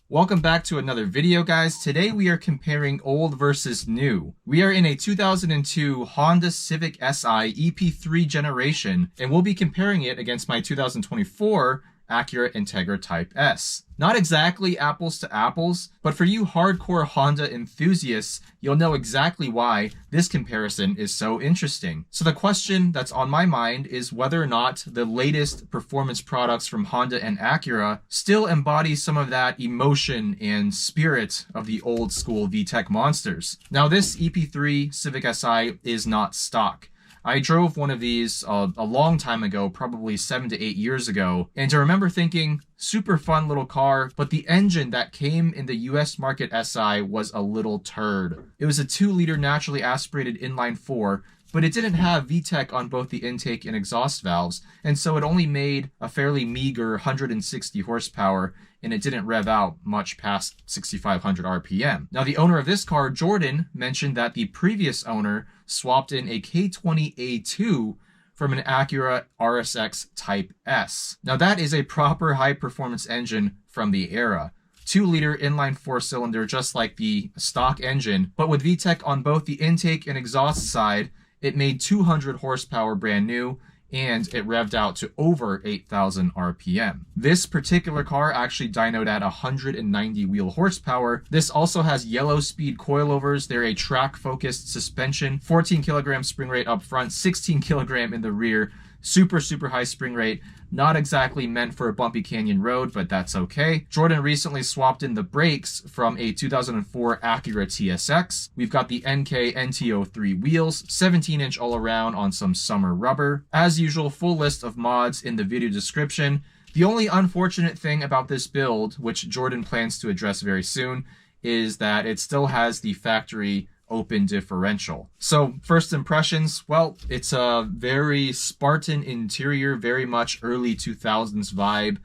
Welcome back to another video, guys. Today we are comparing old versus new. We are in a 2002 Honda Civic Si EP3 generation, and we'll be comparing it against my 2024 Acura Integra Type S. Not exactly apples to apples, but for you hardcore Honda enthusiasts, you'll know exactly why this comparison is so interesting. So the question that's on my mind is whether or not the latest performance products from Honda and Acura still embody some of that emotion and spirit of the old school VTEC monsters. Now, this EP3 Civic Si is not stock. I drove one of these a long time ago, probably 7 to 8 years ago, and I remember thinking, super fun little car, but the engine that came in the US market SI was a little turd. It was a 2-liter naturally aspirated inline 4, but it didn't have VTEC on both the intake and exhaust valves, and so it only made a fairly meager 160 horsepower, and it didn't rev out much past 6,500 RPM. Now, the owner of this car, Jordan, mentioned that the previous owner swapped in a K20A2 from an Acura RSX Type S. Now, that is a proper high-performance engine from the era. 2-liter inline 4-cylinder, just like the stock engine, but with VTEC on both the intake and exhaust side, it made 200 horsepower brand new, and it revved out to over 8,000 RPM. This particular car actually dyno'd at 190 wheel horsepower. This also has Yellowspeed coilovers. They're a track-focused suspension, 14 kilogram spring rate up front, 16 kilogram in the rear. Super high spring rate. Not exactly meant for a bumpy canyon road, but that's okay. Jordan recently swapped in the brakes from a 2004 Acura TSX. We've got the NK NT03 wheels, 17-inch all around on some summer rubber. As usual, full list of mods in the video description. The only unfortunate thing about this build, which Jordan plans to address very soon, is that it still has the factory open differential. So first impressions, well, it's a very Spartan interior, very much early 2000s vibe.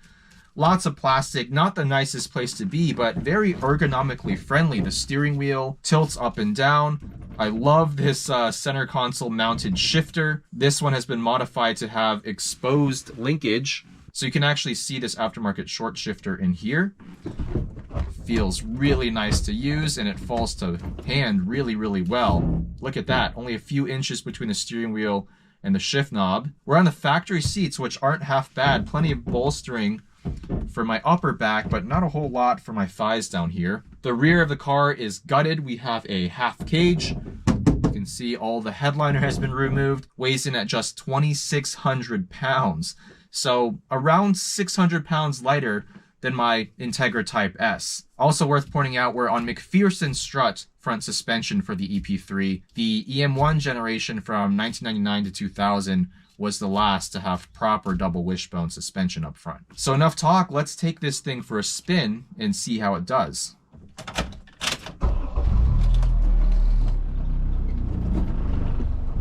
Lots of plastic, not the nicest place to be, but very ergonomically friendly. The steering wheel tilts up and down. I love this center console mounted shifter. This one has been modified to have exposed linkage, so you can actually see this aftermarket short shifter in here. Feels really nice to use, and it falls to hand really well. Look at that, only a few inches between the steering wheel and the shift knob. We're on the factory seats, which aren't half bad. Plenty of bolstering for my upper back, but not a whole lot for my thighs down here. The rear of the car is gutted. We have a half cage. You can see all the headliner has been removed. Weighs in at just 2,600 pounds. So around 600 pounds lighter than my Integra Type S. Also worth pointing out, we're on McPherson strut front suspension for the EP3. The EM1 generation from 1999 to 2000 was the last to have proper double wishbone suspension up front. So enough talk, let's take this thing for a spin and see how it does.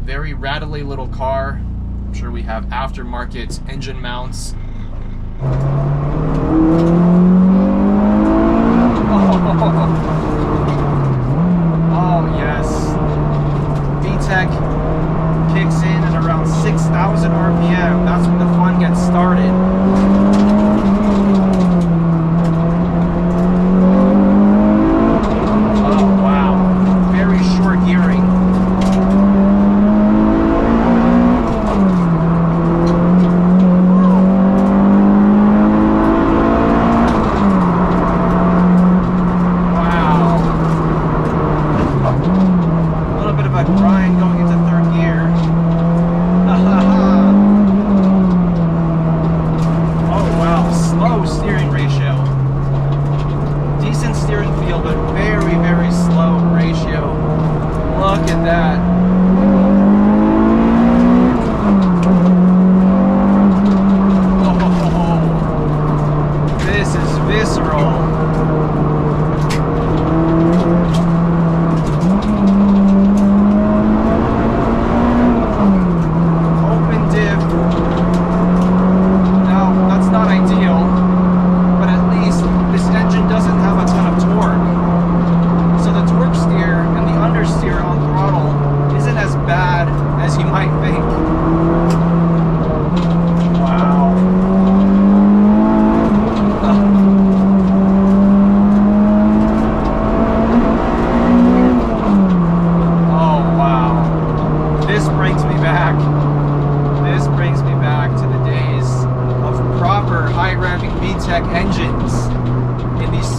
Very rattly little car. I'm sure we have aftermarket engine mounts. Oh yes, VTEC kicks in at around 6,000 RPM. That's when the fun gets started. Oh wow, very short gearing.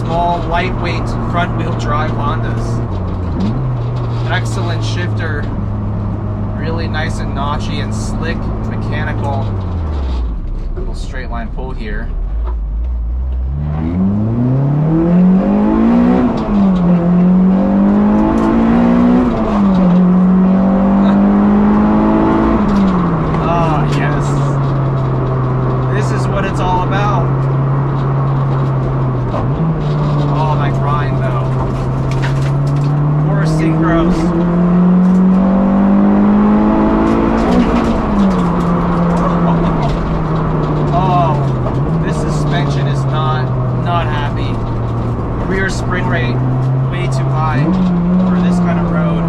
small, lightweight, front-wheel drive Hondas. Excellent shifter, really nice and notchy and slick, mechanical. Little straight line pull here. Spring rate way too high for this kind of road.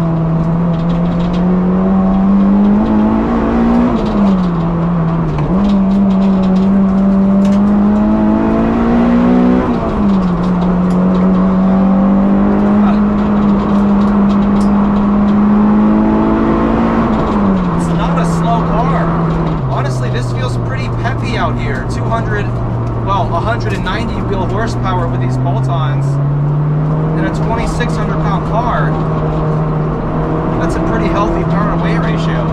It's not a slow car. Honestly, this feels pretty peppy out here. 190 wheel horsepower with these bolt-ons. In a 2,600 pound car, that's a pretty healthy power to weight ratio.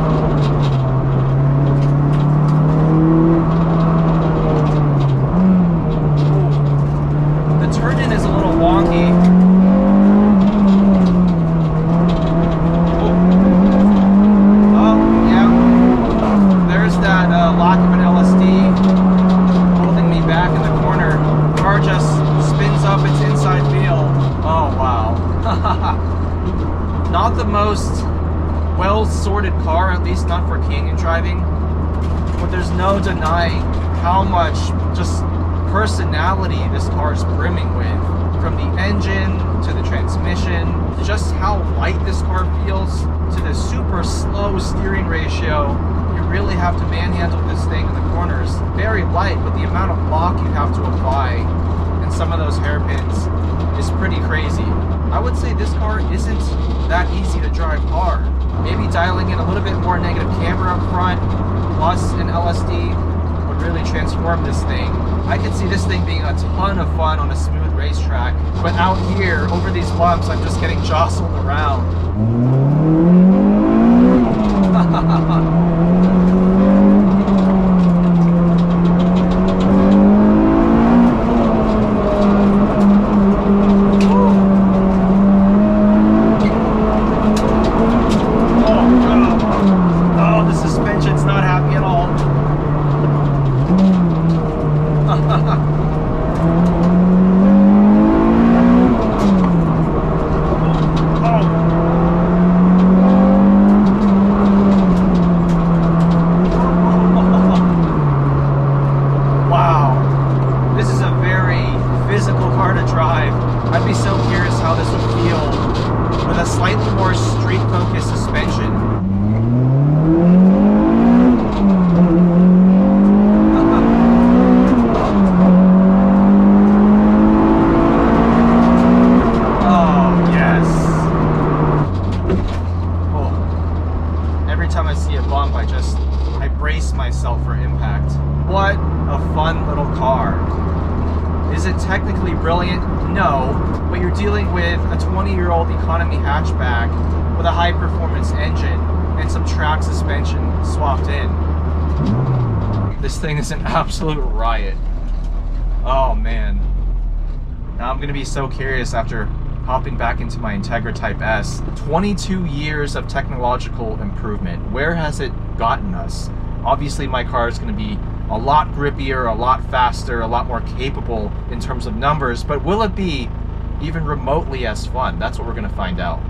The turn-in is a little wonky. Oh, yeah. There's that lock of an LSD holding me back in the corner. The car just spins up its inside wheel. Oh, wow. Not the most well-sorted car, at least not for canyon driving, but there's no denying how much just personality this car is brimming with. From the engine, to the transmission, just how light this car feels, to the super slow steering ratio. You really have to manhandle this thing in the corners. Very light, but the amount of lock you have to apply in some of those hairpins is pretty crazy. I would say this car isn't that easy to drive hard. Maybe dialing in a little bit more negative camber up front, plus an LSD, would really transform this thing. I could see this thing being a ton of fun on a smooth racetrack, but out here, over these bumps, I'm just getting jostled around. I'd be so curious how this would feel with a slightly more street-focused suspension. Oh, yes. Oh. Every time I see a bump, I brace myself for impact. What a fun little car. Is it technically brilliant? No, but you're dealing with a 20-year-old economy hatchback with a high-performance engine and some track suspension swapped in. This thing is an absolute riot. Oh man. Now I'm gonna be so curious after hopping back into my Integra Type S. 22 years of technological improvement. Where has it gotten us? Obviously my car is gonna be a lot grippier, a lot faster, a lot more capable in terms of numbers, but will it be even remotely as fun? That's what we're gonna find out.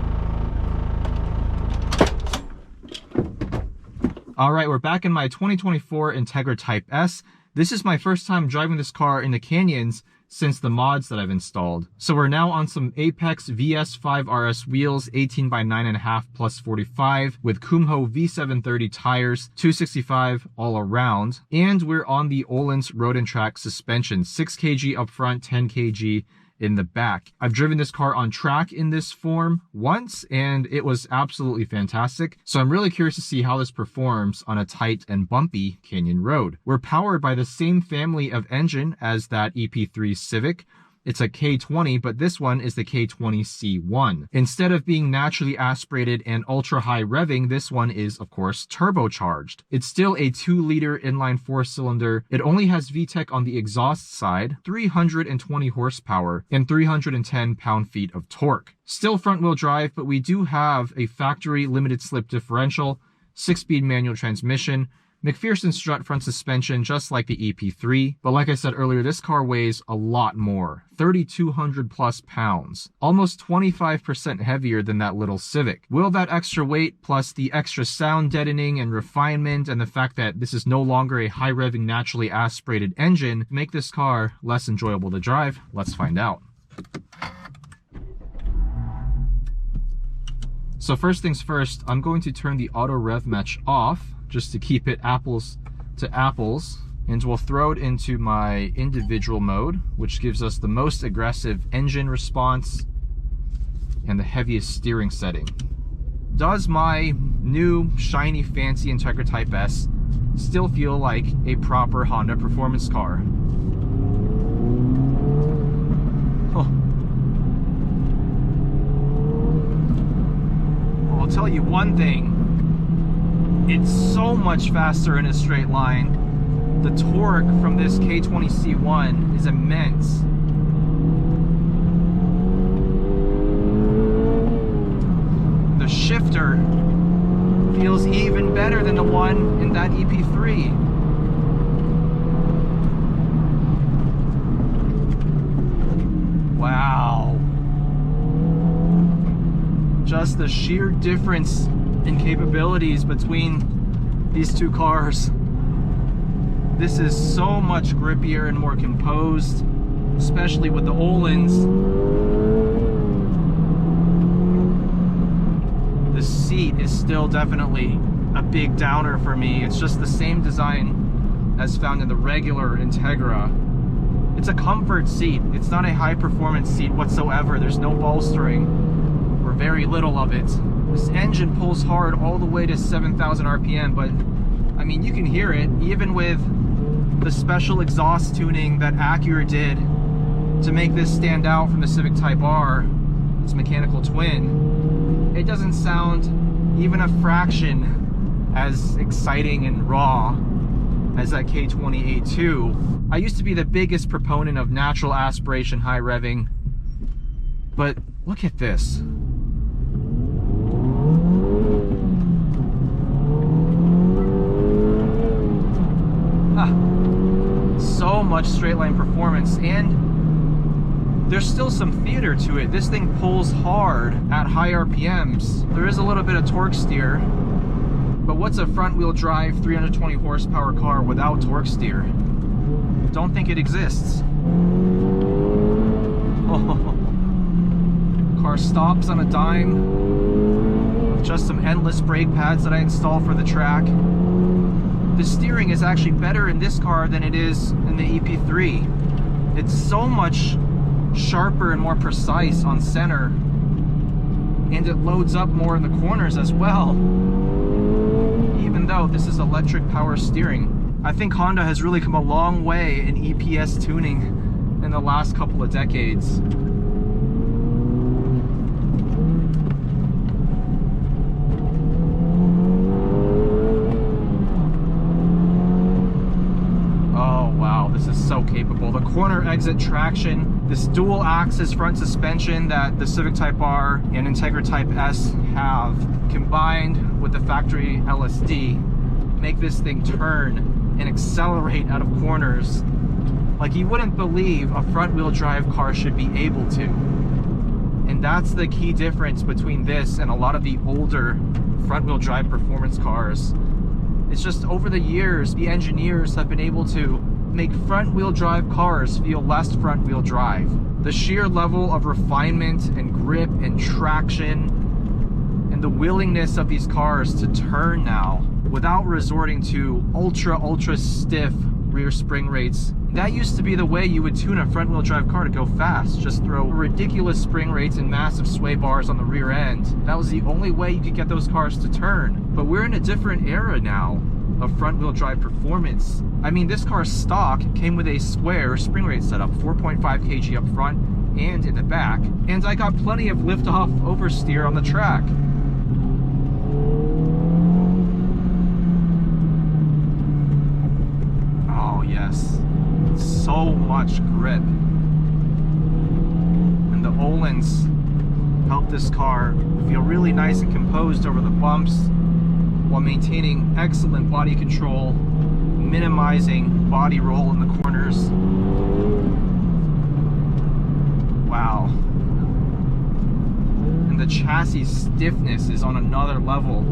All right, we're back in my 2024 Integra Type S. This is my first time driving this car in the canyons since the mods that I've installed. So we're now on some Apex VS5 RS wheels, 18 by 9.5 plus 45 with Kumho V730 tires, 265 all around. And we're on the Öhlins Road and Track suspension, 6 kg up front, 10 kg in the back. I've driven this car on track in this form once and it was absolutely fantastic. So I'm really curious to see how this performs on a tight and bumpy canyon road. We're powered by the same family of engine as that EP3 Civic, It's a K20, but this one is the K20C1. Instead of being naturally aspirated and ultra high revving, this one is, of course, turbocharged. It's still a 2-liter inline 4-cylinder. It only has VTEC on the exhaust side, 320 horsepower, and 310 pound-feet of torque. Still front-wheel drive, but we do have a factory limited slip differential, 6-speed manual transmission, McPherson strut front suspension, just like the EP3. But like I said earlier, this car weighs a lot more, 3,200 plus pounds, almost 25% heavier than that little Civic. Will that extra weight, plus the extra sound deadening and refinement, and the fact that this is no longer a high-revving, naturally aspirated engine, make this car less enjoyable to drive? Let's find out. So first things first, I'm going to turn the auto rev match off, just to keep it apples to apples, and we'll throw it into my individual mode, which gives us the most aggressive engine response and the heaviest steering setting. Does my new shiny fancy Integra Type S still feel like a proper Honda performance car? Oh. I'll tell you one thing. It's so much faster in a straight line. The torque from this K20C1 is immense. The shifter feels even better than the one in that EP3. Wow. Just the sheer difference in capabilities between these two cars. This is so much grippier and more composed, especially with the Öhlins. The seat is still definitely a big downer for me. It's just the same design as found in the regular Integra. It's a comfort seat. It's not a high performance seat whatsoever. There's no bolstering, or very little of it. This engine pulls hard all the way to 7,000 RPM, but I mean, you can hear it even with the special exhaust tuning that Acura did to make this stand out from the Civic Type R, its mechanical twin. It doesn't sound even a fraction as exciting and raw as that K20A2. I used to be the biggest proponent of natural aspiration high revving, but look at this. So much straight line performance, and there's still some theater to it. This thing pulls hard at high RPMs. There is a little bit of torque steer, but what's a front wheel drive 320 horsepower car without torque steer? Don't think it exists. Oh. Car stops on a dime with just some endless brake pads that I installed for the track. The steering is actually better in this car than it is in the EP3. It's so much sharper and more precise on center, and it loads up more in the corners as well, even though this is electric power steering. I think Honda has really come a long way in EPS tuning in the last couple of decades. So capable. The corner exit traction, this dual axis front suspension that the Civic Type R and Integra Type S have, combined with the factory LSD, make this thing turn and accelerate out of corners like you wouldn't believe a front wheel drive car should be able to. And that's the key difference between this and a lot of the older front wheel drive performance cars. It's just over the years, the engineers have been able to make front wheel drive cars feel less front wheel drive. The sheer level of refinement and grip and traction and the willingness of these cars to turn now without resorting to ultra stiff rear spring rates. That used to be the way you would tune a front wheel drive car to go fast. Just throw ridiculous spring rates and massive sway bars on the rear end. That was the only way you could get those cars to turn. But we're in a different era now of front-wheel drive performance. I mean, this car's stock came with a square spring rate setup, 4.5 kg up front and in the back, and I got plenty of lift-off oversteer on the track. Oh yes, so much grip. And the Öhlins help this car feel really nice and composed over the bumps while maintaining excellent body control, minimizing body roll in the corners. Wow. And the chassis stiffness is on another level.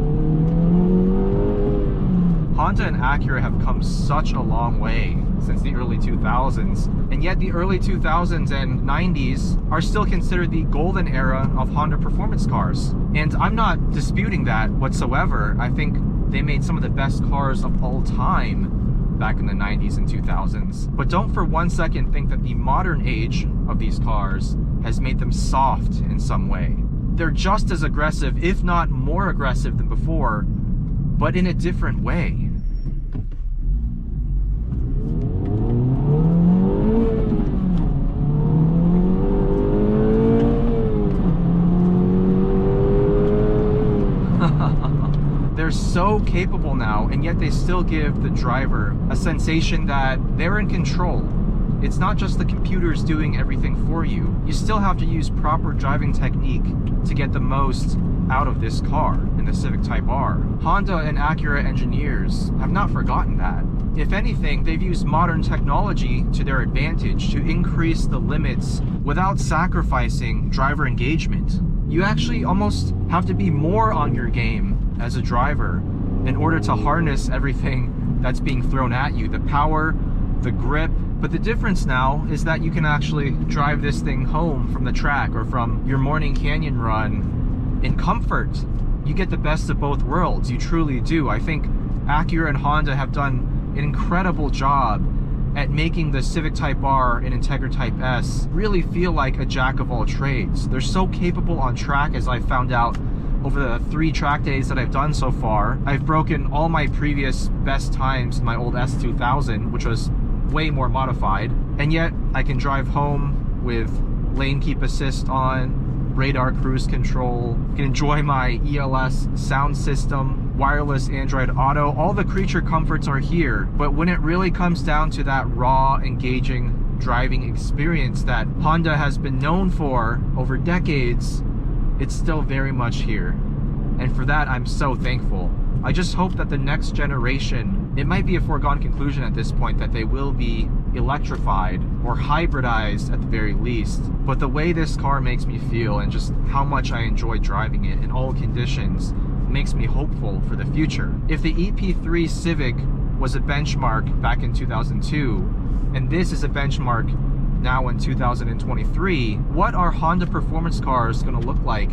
Honda and Acura have come such a long way since the early 2000s, and yet the early 2000s and 90s are still considered the golden era of Honda performance cars. And I'm not disputing that whatsoever. I think they made some of the best cars of all time back in the 90s and 2000s. But don't for one second think that the modern age of these cars has made them soft in some way. They're just as aggressive, if not more aggressive than before, but in a different way. They're so capable now, and yet they still give the driver a sensation that they're in control. It's not just the computers doing everything for you. You still have to use proper driving technique to get the most out of this car in the Civic Type R. Honda and Acura engineers have not forgotten that. If anything, they've used modern technology to their advantage to increase the limits without sacrificing driver engagement. You actually almost have to be more on your game as a driver in order to harness everything that's being thrown at you, the power, the grip. But the difference now is that you can actually drive this thing home from the track or from your morning canyon run in comfort. You get the best of both worlds, you truly do. I think Acura and Honda have done an incredible job at making the Civic Type R and Integra Type S really feel like a jack of all trades. They're so capable on track, as I found out over the 3 track days that I've done so far. I've broken all my previous best times in my old S2000, which was way more modified, and yet I can drive home with lane keep assist on, radar cruise control, can enjoy my ELS sound system, wireless Android Auto. All the creature comforts are here, but when it really comes down to that raw, engaging driving experience that Honda has been known for over decades, it's still very much here. And for that, I'm so thankful. I just hope that the next generation, it might be a foregone conclusion at this point that they will be electrified or hybridized at the very least. But the way this car makes me feel and just how much I enjoy driving it in all conditions makes me hopeful for the future. If the EP3 Civic was a benchmark back in 2002, and this is a benchmark now in 2023, what are Honda performance cars going to look like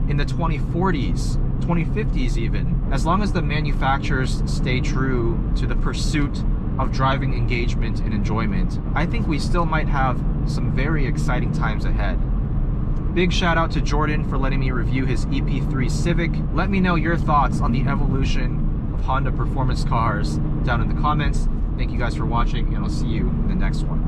in the 2040s, 2050s even? As long as the manufacturers stay true to the pursuit of driving engagement and enjoyment, I think we still might have some very exciting times ahead. Big shout out to Jordan for letting me review his EP3 Civic. Let me know your thoughts on the evolution of Honda performance cars down in the comments. Thank you guys for watching, and I'll see you in the next one.